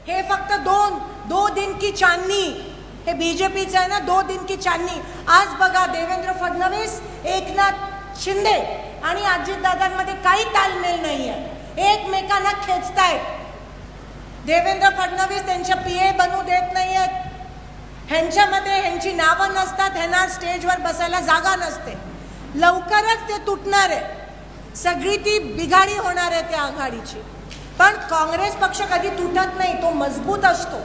हे फक्त दो दिन की चांदनी, हे बीजेपीचं आहे ना, 2 दिन की चांदनी। आज बघा देवेंद्र फडणवीस, एकनाथ शिंदे आणि अजितदादांमध्ये काही तालमेल नाहीये, एकमेकांना खेचतायत। देवेंद्र फडणवीस त्यांच्या पीए बनू देत नाहीयेत, ह्यांच्यामध्ये ह्यांची नावं नसतात, ह्यांना स्टेजवर बसायला जागा नसते। लवकरच ते तुटणार आहे, सगळी ती बिघाडी होणार आहे त्या आघाडीची। पण काँग्रेस पक्ष कधी तुटत नाही, तो मजबूत असतो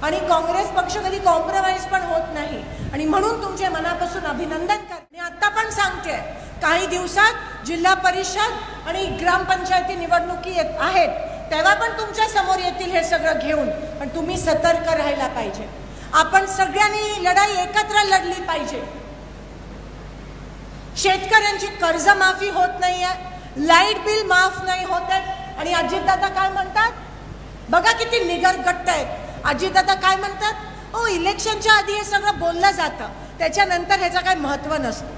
आणि काँग्रेस पक्ष कधी कॉम्प्रोमाइज पण होत नाही आणि म्हणून तुमचे मनापासून अभिनंदन करते। आता पण सांगते, काही दिवसात जिल्हा परिषद आणि ग्रामपंचायती निवडणुकी आहेत, तेव्हा पण तुमच्या समोर येतील हे सगळं घेऊन, पण तुम्ही सतर्क राहायला पाहिजे। आपण सगळ्यांनी लढाई एकत्र लढली पाहिजे। शेतकऱ्यांची कर्जमाफी होत नाहीये, लाईट बिल माफ नाही होत आहे आणि अजितदादा काय म्हणतात बघा, किती निगरगट्ट आहेत। अजितदादा काय म्हणतात, ओ इलेक्शनच्या आधी हे सगळं बोललं जातं, त्याच्यानंतर ह्याचं काही महत्त्व नसतं।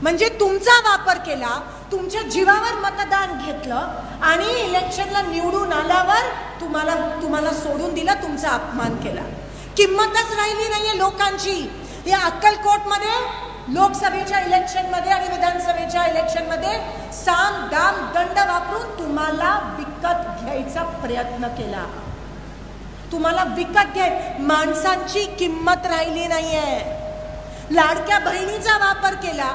म्हणजे तुमचा वापर केला, तुमच्या जीवावर मतदान घेतलं आणि इलेक्शनला निवडून आल्यावर तुम्हाला सोडून दिला, तुमचा अपमान केला। किंमतच राहिली नाहीये लोकांची। या अक्कलकोटमध्ये लोकसभेच्या इलेक्शनमध्ये आणि विधानसभेच्या इलेक्शनमध्ये साम दाम दंड वापरून तुम्हाला विकत घ्यायचा प्रयत्न केला, तुम्हाला विकत घ्याय। माणसांची किंमत राहिली नाहीये। लाडक्या बहिणीचा वापर केला,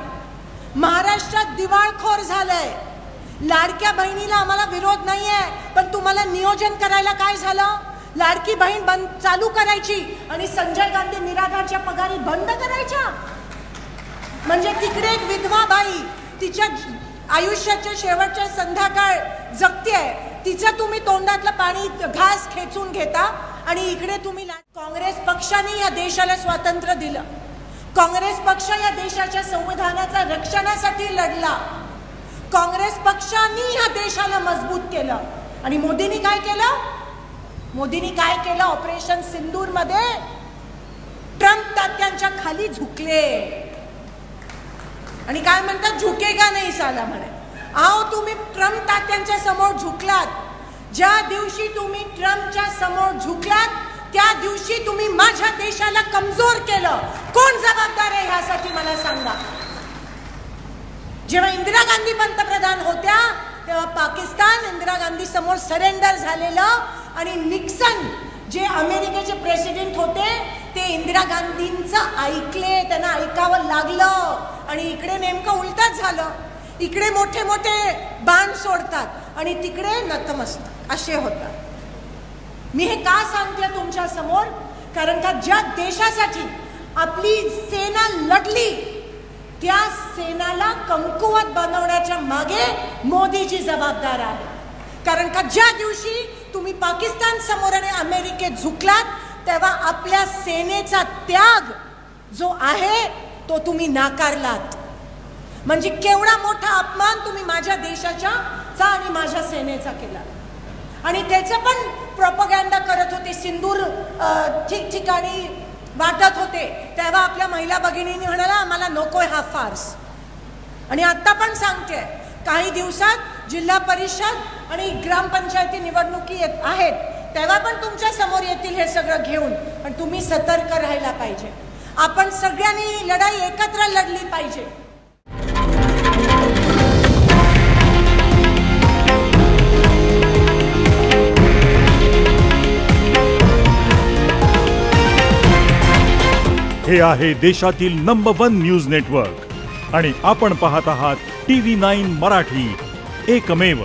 महाराष्ट्रात दिवाळखोर झालंय। लाडक्या बहिणीला आम्हाला विरोध नाहीये, पण तुम्हाला नियोजन करायला काय झालं, लाडकी बहीण चालू करायची आणि संजय गांधी निराधारच्या पगारी बंद करायच्या। म्हणजे तिकडे एक विधवा बाई तिच्या आयुष्याच्या शेवटच्या संध्याकाळ जगतेय, तिचं तुम्ही तोंडातलं पाणी घास खेचून घेता आणि इकडे तुम्ही काँग्रेस पक्षाने या देशाला स्वातंत्र्य दिलं, काँग्रेस पक्ष या देशाच्या संविधानाच्या रक्षणासाठी लढला, काँग्रेस पक्षाने या देशाला मजबूत केलं। आणि मोदींनी काय केलं, मोदींनी काय केलं, ऑपरेशन सिंदूर मध्ये ट्रम्प तात्यांच्या खाली झुकले आणि काय म्हणतात, झुकेगा नाही साला म्हणे। आओ तुम्ही ट्रम्प तात्यांच्या समोर झुकलात, ज्या दिवशी तुम्ही ट्रम्पच्या समोर झुकलात त्या दिवशी तुम्ही माझ्या देशाला कमजोर केलं। कोण जबाबदार आहे यासाठी मला सांगा। जेव्हा इंदिरा गांधी पंतप्रधान होत्या तेव्हा पाकिस्तान इंदिरा गांधी समोर सरेंडर झालेलं आणि निक्सन जे अमेरिकेचे प्रेसिडेंट होते ते इंदिरा गांधींचं ऐकले, त्यांना ऐकावं लागलं आणि इकडे नेमकं उलटच झालं। इकडे मोठे मोठे बाण सोडतात आणि तिकडे नतमस्तक असे होतात। मी हे का सांगते तुमच्या समोर, कारण का ज्या देशासाठी आपली सेना लढली त्या सेनाला कमकुवत बनवण्याच्या मागे मोदीजी जबाबदार आहे। कारण का ज्या दिवशी तुम्ही पाकिस्तान समोर आणि अमेरिकेत झुकलात तेव्हा आपल्या सेनेचा त्याग जो आहे तो तुम्ही नाकारलात। म्हणजे केवढा मोठा अपमान तुम्ही माझ्या देशाचा आणि माझ्या सेनेचा केला आणि त्याचं पण प्रोपगंडा करत होते। सिंदूर ठिकठिकाणी वाटत होते, तेव्हा आपल्या महिला भगिनींनी म्हणाला आम्हाला नकोय हा फार्स। आणि आता पण सांगते, काही दिवसात जिल्हा परिषद आणि ग्रामपंचायती निवडणुकी आहेत, तेव्हा पण तुमच्या समोर येतील हे सगळं घेऊन, पण तुम्ही सतर्क राहायला पाहिजे। आपण सगळ्यांनी लढाई एकत्र लढली पाहिजे। हे आहे देशातील नंबर 1 न्यूज नेटवर्क आणि आपण पाहत आहात TV9 मराठी, एकमेव।